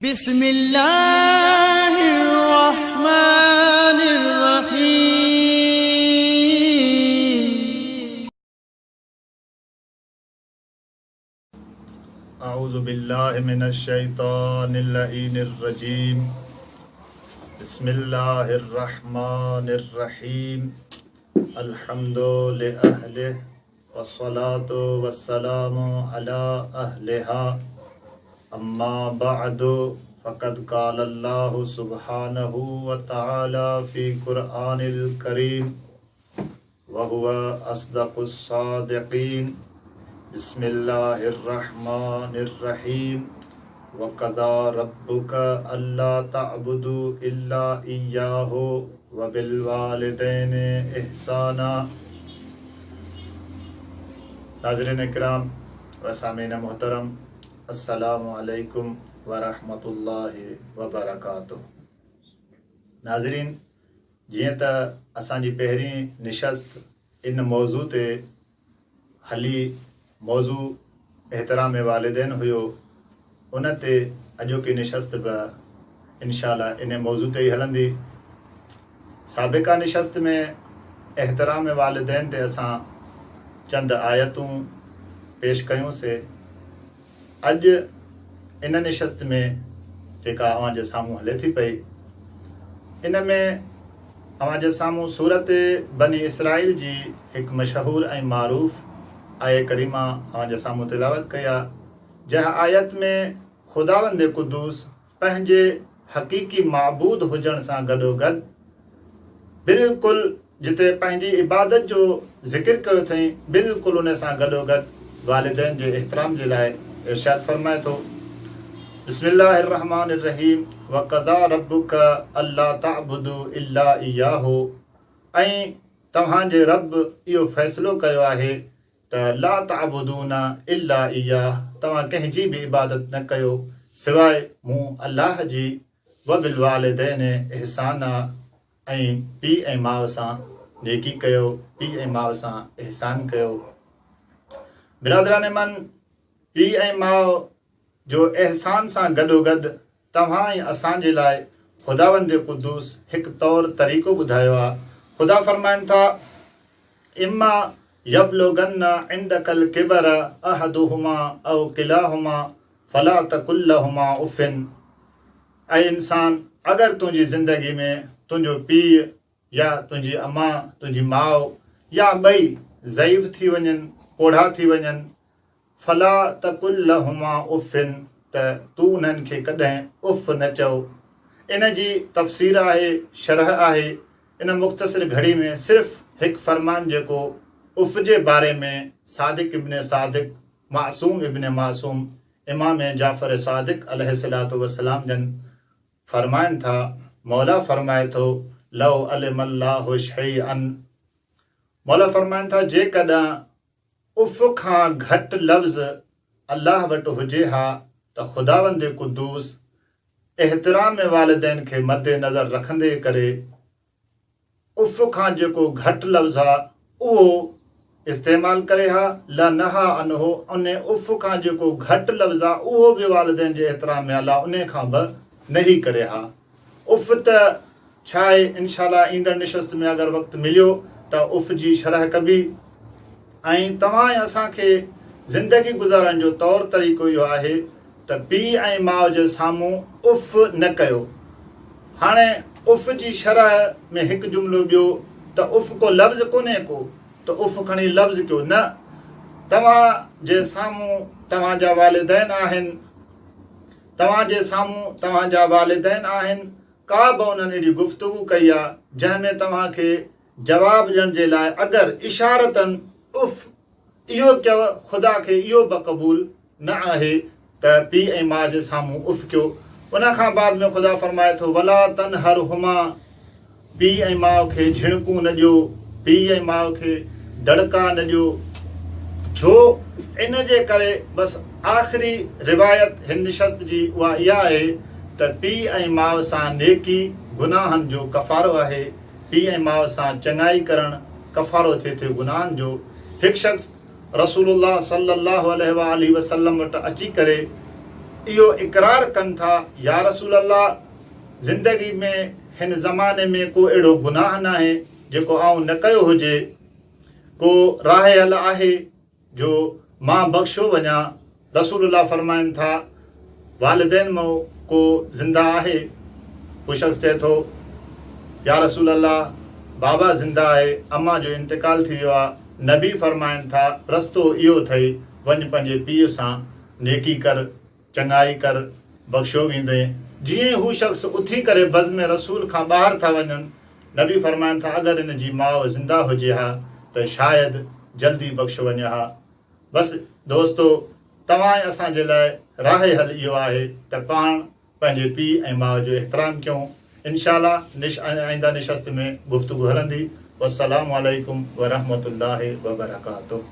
بسم الله الرحمن الرحيم. أعوذ بالله من الشيطان اللعين الرجيم. بسم الله الرحمن الرحيم. الحمد لأهله والصلاة والسلام على أهلها. أما بعد فقد قال الله سبحانه وتعالى في قرآن الكريم وهو أصدق الصادقين. بسم الله الرحمن الرحيم. وقضى ربك ألا تعبدوا إلا إياه وبالوالدين إحسانا. नाज़रीन इकराम व सामीन मोहतरम, अस्सलामु अलैकुम व रहमतुल्लाहि व बरकातुहू। नाज़रीन, जीअं त असांजी पहिरीं निशस्त इन मौज़ू ते हली, मौज़ू एहतराम वालिदैन हुयो, उन ते अॼोकी निशस्त बि इंशाअल्लाह इन मौज़ू ते ई हलंदी। साबिक़ा निशस्त में एहतराम वालिदैन ते असां चंद आयतूं पेश कयूंसीं। अॼु इन निशस्त में जेका अवां जे साम्हूं हले थी पई, इन में अवां जे साम्हूं सूरत बनी इसराइल जी हिकु मशहूर ऐं मारूफ़ आय करीमा अवां जे साम्हूं तिलावत कई आहे, जंहिं आयत में ख़ुदावंद क़ुद्दूस पंहिंजे हक़ीक़ी माबूद हुजण सां गॾोगॾु बिल्कुलु जिते पंहिंजी इबादत जो ज़िक्र कयो अथई, बिल्कुलु उन सां गॾोगॾु वालिदैन जे एहतराम जे लाइ इरशाद फरमाए थो। बिस्मिल्लाहिर रहमानिर रहीम। वक़दा रब्बुक अल्ला ताबुदू इल्ला इय्याहु। ऐं तव्हांजे रब इहो फ़ैसिलो कयो आहे त ला ताबुदूना इल्ला इय्याह, तव्हां कंहिंजी बि इबादत न कयो सवाइ मूं अल्लाह जी। व बिल वालिदैन इहसाना, ऐं पीउ ऐं माउ सां नेकी कयो, पीउ ऐं माउ सां इहसान कयो। बिरादरान मन, पीउ ऐं माउ जो इहसान सां गॾोगॾु तव्हां ऐं असांजे लाइ ख़ुदावंद क़ुद्दूस हिकु तौर तरीक़ो ॿुधायो आहे। ख़ुदा फरमाइनि था, इम्मा यबलुगन्न इंदकल किबर अहदुहुमा औ किलाहुमा फला तकुल लहुमा उफ़िन। ऐं इंसान, अगरि तुंहिंजी ज़िंदगी में तुंहिंजो पीउ या तुंहिंजी अम्मा, तुंहिंजी माउ या ॿई ज़ईफ़ थी वञनि, पोढ़ा थी वञनि, फला तकुल लहुमा उफ़िन, त तूं उन्हनि खे कॾहिं उफ़ न चओ। इन जी तफ़सीर आहे, शरह आहे। इन मुख़्तसिर घड़ी में सिर्फ़ु हिकु फ़रमान जेको उफ़ जे बारे में सादिक़ इब्न सादिक़, मासूम इब्न मासूम, इमाम जाफ़र सादिक़ अलैहिस्सलातु वस्सलाम जन फ़रमाइनि था। मौला फ़रमाए थो, लौ अलिमल्लाहु शैअन, मौला फ़रमाइनि था, जेकॾहिं उफ़ खां घटि लफ़्ज़ अल्लाह वटि हुजे हा त ख़ुदावंद क़ुद्दूस एहतराम वालिदैन खे मद्दे नज़र रखंदे करे उफ़ खां जेको घटि लफ़्ज़ आहे उहो इस्तेमालु करे हा। ला नहा अनहो, उन उफ़ खां जेको घटि लफ़्ज़ आहे उहो बि वालिदैन जे एहतराम में अलाह उन खां बि नहीं करे हा। उफ़ त छा आहे, इंशाअल्लाह ईंदड़ निशस्त में अगरि वक़्तु मिलियो त उफ़ जी शरह कबी। ऐं तव्हां ऐं असांखे ज़िंदगी गुज़ारण जो तौर तरीक़ो इहो आहे त पीउ ऐं माउ जे साम्हूं उफ़ न कयो। हाणे उफ़ जी शरह में हिकु जुमिलो ॿियो त उफ़ को लफ़्ज़ कोन्हे को त उफ़ खणी लफ़्ज़ कयो न। तव्हां जे साम्हूं तव्हांजा वालिदैन आहिनि, तव्हांजे साम्हूं तव्हांजा वालिदैन आहिनि, का बि उन्हनि अहिड़ी गुफ़्तगू कई आहे जंहिंमें तव्हांखे जवाबु ॾियण जे लाइ अगरि इशारतन उफ़ इहो कयो, ख़ुदा खे इहो बि क़बूल न आहे त पीउ ऐं माउ जे साम्हूं उफ़ कयो। उन खां बाद में ख़ुदा फरमाए थो, वला तनहरहुमा, पीउ ऐं माउ खे झिणकूं न ॾियो, पीउ ऐं माउ खे दड़का न ॾियो। छो? इन जे करे बसि आख़िरी रिवायत हिन निशस्त जी उहा इहा आहे त पीउ ऐं माउ सां नेकी गुनाहनि जो कफ़ारो आहे, पीउ ऐं माउ सां चङाई करणु कफ़ारो थिए थो गुनाहनि जो। हिकु शख़्स रसूलुल्लाह सल्लल्लाहु अलैहि वसल्लम वटि अची करे इहो इक़रार कनि था या रसूल अल्लाह ज़िंदगी में हिन ज़माने में को अहिड़ो गुनाह न आहे जेको आउं न कयो हुजे, को राह हल आहे जो मां बख़्शो वञा। रसूल अल्लाह फरमाइनि था वालिदैन मां को ज़िंदा आहे? कोई शख़्स चए थो या रसूल अल्लाह बाबा ज़िंदा आहे, अम्मा जो इंतकाल थी वियो आहे। नबी फरमाइनि था रस्तो इहो अथई, वञ पंहिंजे पीउ सां नेकी कर, चङाई कर, बख़्शो वेंदे। जीअं हू शख़्स उथी करे बज़्म रसूल खां ॿाहिरि था वञनि, नबी फरमाइनि था अगरि हिन जी माउ ज़िंदा हुजे हा त शायदि जल्दी बख़्शो वञे हा। बसि दोस्तो, तव्हां ऐं असांजे लाइ राह हल इहो आहे त पाण पंहिंजे पीउ ऐं माउ जो एहतराम कयूं। इंशाअल्लाह आईंदा निशस्त में गुफ़्तगू हलंदी। वस्सलामु अलैकुम वरहमतुल्लाहि वबरकातुहू।